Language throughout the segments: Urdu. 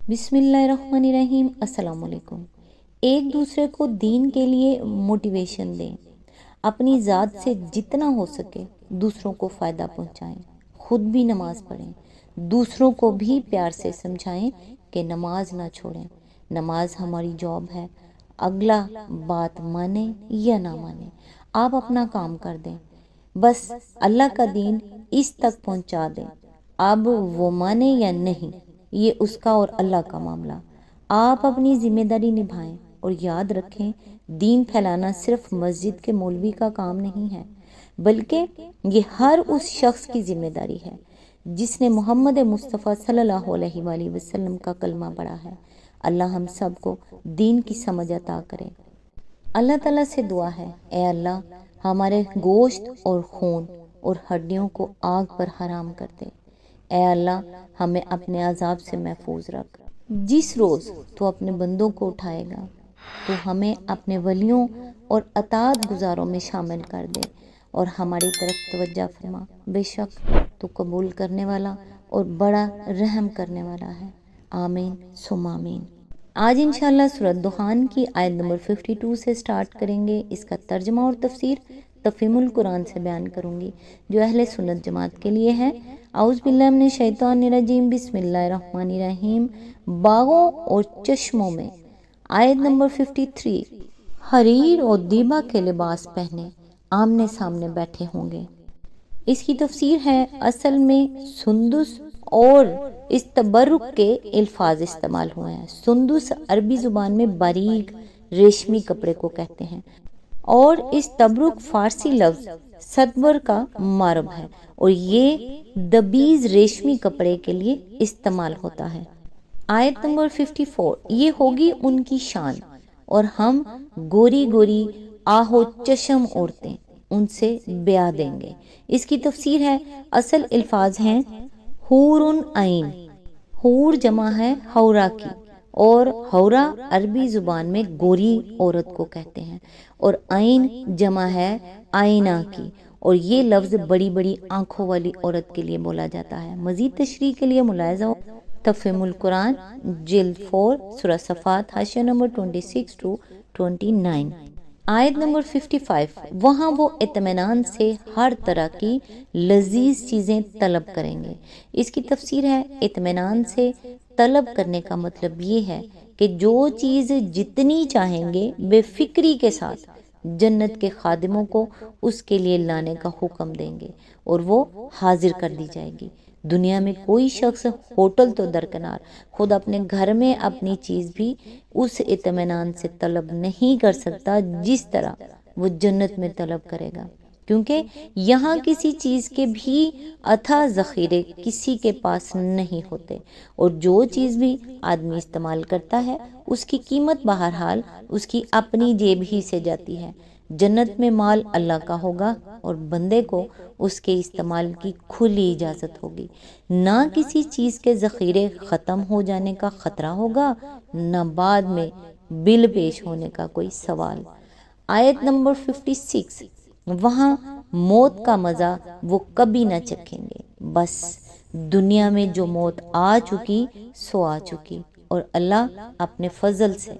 بسم اللہ الرحمن الرحیم۔ السلام علیکم۔ ایک دوسرے کو دین کے لیے موٹیویشن دیں، اپنی ذات سے جتنا ہو سکے دوسروں کو فائدہ پہنچائیں، خود بھی نماز پڑھیں، دوسروں کو بھی پیار سے سمجھائیں کہ نماز نہ چھوڑیں۔ نماز ہماری جاب ہے، اگلا بات مانے یا نہ مانے، آپ اپنا کام کر دیں، بس اللہ کا دین اس تک پہنچا دیں۔ اب وہ مانے یا نہیں، یہ اس کا اور اللہ کا معاملہ۔ آپ اپنی ذمہ داری نبھائیں اور یاد رکھیں دین پھیلانا صرف مسجد کے مولوی کا کام نہیں ہے، بلکہ یہ ہر اس شخص کی ذمہ داری ہے جس نے محمد مصطفیٰ صلی اللہ علیہ وآلہ وسلم کا کلمہ پڑھا ہے۔ اللہ ہم سب کو دین کی سمجھ عطا کرے۔ اللہ تعالیٰ سے دعا ہے، اے اللہ ہمارے گوشت اور خون اور ہڈیوں کو آگ پر حرام کر دے۔ اے اللہ ہمیں اپنے عذاب سے محفوظ رکھ۔ جس روز تو اپنے بندوں کو اٹھائے گا تو ہمیں اپنے ولیوں اور اطاعت گزاروں میں شامل کر دے اور ہماری طرف توجہ فرما، بے شک تو قبول کرنے والا اور بڑا رحم کرنے والا ہے۔ آمین ثم آمین۔ آج انشاءاللہ سورۃ دخان کی آیت نمبر 52 سے سٹارٹ کریں گے۔ اس کا ترجمہ اور تفسیر تفہیم القرآن سے بیان کروں گی جو اہل سنت جماعت کے لیے ہے۔ اعوذ باللہ من الشیطان الرجیم، بسم اللہ الرحمن الرحیم۔ باغوں اور چشموں میں، آیت نمبر 53، حریر اور دیبا کے لباس پہنے آمنے سامنے بیٹھے ہوں گے۔ اس کی تفسیر ہے، اصل میں سندس اور استبرق کے الفاظ استعمال ہوئے ہیں۔ سندس عربی زبان میں باریک ریشمی کپڑے کو کہتے ہیں اور استبرق فارسی لفظ ستبر کا معرب ہے اور یہ دبیز ریشمی کپڑے کے لیے استعمال ہوتا ہے۔ آیت نمبر 54، یہ ہوگی ان کی شان اور ہم گوری گوری آہو چشم عورتیں ان سے بیاہ دیں گے۔ اس کی تفسیر ہے، اصل الفاظ ہیں حور عین، حور جمع ہے حورا کی اور حورا عربی زبان میں گوری عورت کو کہتے ہیں اور عین جمع ہے آئینہ کی اور یہ لفظ بڑی بڑی آنکھوں والی عورت کے لیے بولا جاتا ہے۔ مزید تشریح کے لیے ملاحظہ ہو تفہیم القرآن جلد 4 سورہ صفات حاشیہ نمبر 26 to 29۔ آیت نمبر 55، وہاں وہ اطمینان سے ہر طرح کی لذیذ چیزیں طلب کریں گے۔ اس کی تفسیر ہے، اطمینان سے طلب کرنے کا مطلب یہ ہے کہ جو چیز جتنی چاہیں گے بے فکری کے ساتھ جنت کے خادموں کو اس کے لیے لانے کا حکم دیں گے اور وہ حاضر کر دی جائے گی۔ دنیا میں کوئی شخص ہوٹل تو درکنار خود اپنے گھر میں اپنی چیز بھی اس اطمینان سے طلب نہیں کر سکتا جس طرح وہ جنت میں طلب کرے گا، کیونکہ یہاں کسی چیز کے بھی اتھا ذخیرے کسی کے پاس نہیں ہوتے اور جو چیز بھی آدمی استعمال کرتا ہے اس کی قیمت بہرحال اس کی اپنی جیب ہی سے جاتی ہے۔ جنت میں مال اللہ کا ہوگا اور بندے کو اس کے استعمال کی کھلی اجازت ہوگی۔ نہ کسی چیز کے ذخیرے ختم ہو جانے کا خطرہ ہوگا، نہ بعد میں بل پیش ہونے کا کوئی سوال۔ آیت نمبر 56، وہاں موت کا مزہ وہ کبھی نہ چکھیں گے، بس دنیا میں جو موت آ چکی سو آ چکی اور اللہ اپنے فضل سے۔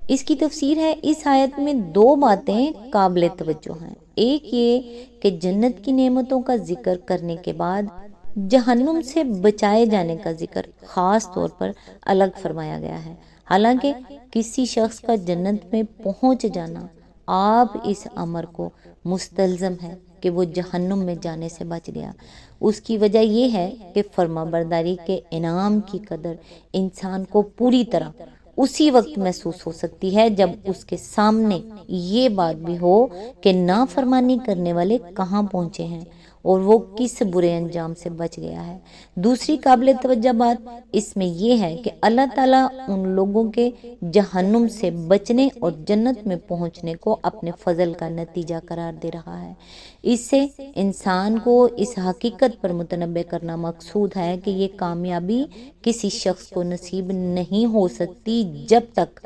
اس کی تفسیر ہے، اس آیت میں دو باتیں قابل توجہ ہیں۔ ایک یہ کہ جنت کی نعمتوں کا ذکر کرنے کے بعد جہنم سے بچائے جانے کا ذکر خاص طور پر الگ فرمایا گیا ہے۔ حالانکہ کسی شخص کا جنت میں پہنچ جانا آپ اس امر کو مستلزم ہے کہ وہ جہنم میں جانے سے بچ گیا۔ اس کی وجہ یہ ہے کہ فرما برداری کے انعام کی قدر انسان کو پوری طرح اسی وقت محسوس ہو سکتی ہے جب اس کے سامنے یہ بات بھی ہو کہ نافرمانی کرنے والے کہاں پہنچے ہیں اور وہ کس برے انجام سے بچ گیا ہے۔ دوسری قابل توجہ بات اس میں یہ ہے کہ اللہ تعالیٰ ان لوگوں کے جہنم سے بچنے اور جنت میں پہنچنے کو اپنے فضل کا نتیجہ قرار دے رہا ہے۔ اس سے انسان کو اس حقیقت پر متنبع کرنا مقصود ہے کہ یہ کامیابی کسی شخص کو نصیب نہیں ہو سکتی جب تک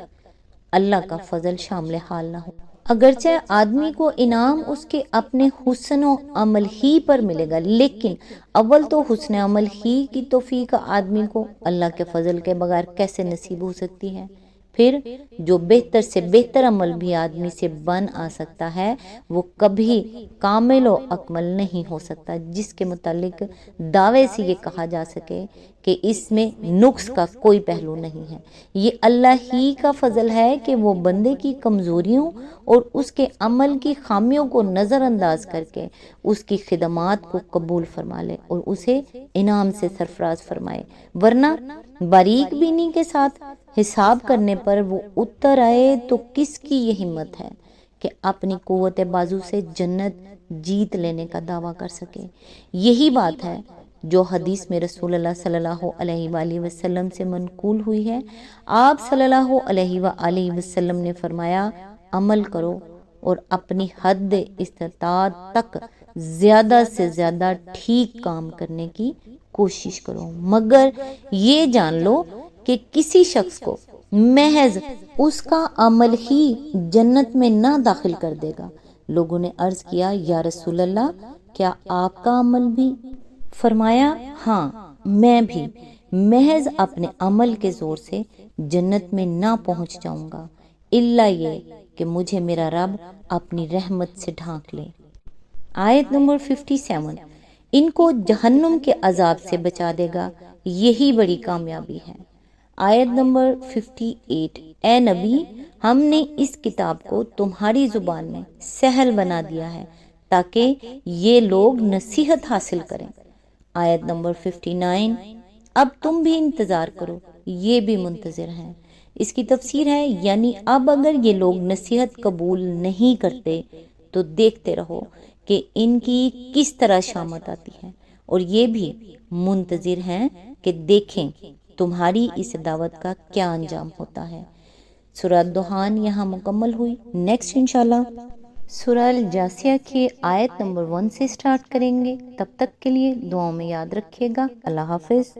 اللہ کا فضل شامل حال نہ ہو۔ اگرچہ آدمی کو انعام اس کے اپنے حسن و عمل ہی پر ملے گا، لیکن اول تو حسن عمل ہی کی توفیق آدمی کو اللہ کے فضل کے بغیر کیسے نصیب ہو سکتی ہے؟ پھر جو بہتر سے بہتر عمل بھی آدمی سے بن آ سکتا ہے وہ کبھی کامل و اکمل نہیں ہو سکتا، جس کے متعلق دعوے سے یہ کہا جا سکے کہ اس میں نقص کا کوئی پہلو نہیں ہے۔ یہ اللہ ہی کا فضل ہے کہ وہ بندے کی کمزوریوں اور اس کے عمل کی خامیوں کو نظر انداز کر کے اس کی خدمات کو قبول فرما لے اور اسے انعام سے سرفراز فرمائے، ورنہ باریک بینی کے ساتھ حساب کرنے پر وہ اتر آئے تو کس کی یہ ہمت ہے کہ اپنی قوت بازو سے جنت جیت لینے کا دعویٰ کر سکے؟ یہی بات ہے جو حدیث میں رسول اللہ صلی اللہ علیہ وآلہ وسلم سے منقول ہوئی ہے۔ آپ صلی اللہ علیہ وآلہ وسلم نے فرمایا، عمل کرو اور اپنی حد استطاعت تک زیادہ سے زیادہ ٹھیک کام کرنے کی کوشش کرو، مگر یہ جان لو کہ کسی شخص کو محض اس کا عمل ہی جنت میں نہ داخل کر دے گا۔ لوگوں نے عرض کیا، یا رسول اللہ، کیا آپ کا عمل بھی؟ فرمایا، ہاں، میں بھی محض اپنے عمل کے زور سے جنت میں نہ پہنچ جاؤں گا، الا یہ کہ مجھے میرا رب اپنی رحمت سے ڈھانک لے۔ آیت نمبر 57، ان کو جہنم کے عذاب سے بچا دے گا، یہی بڑی کامیابی ہے۔ آیت نمبر 58، اے نبی، ہم نے اس کتاب کو تمہاری زبان میں سہل بنا دیا ہے تاکہ یہ لوگ نصیحت حاصل کریں۔ آیت نمبر 59، اب تم بھی انتظار کرو، یہ بھی منتظر ہیں۔ اس کی تفسیر ہے، یعنی اب اگر یہ لوگ نصیحت قبول نہیں کرتے تو دیکھتے رہو کہ ان کی کس طرح شامت آتی ہے، اور یہ بھی منتظر ہیں کہ دیکھیں تمہاری اس دعوت کا کیا انجام ہوتا ہے۔ سورہ دخان یہاں مکمل ہوئی۔ نیکسٹ انشاءاللہ سورہ الجاثیہ کی آیت نمبر 1 سے سٹارٹ کریں گے۔ تب تک کے لیے دعاؤں میں یاد رکھیے گا۔ اللہ حافظ۔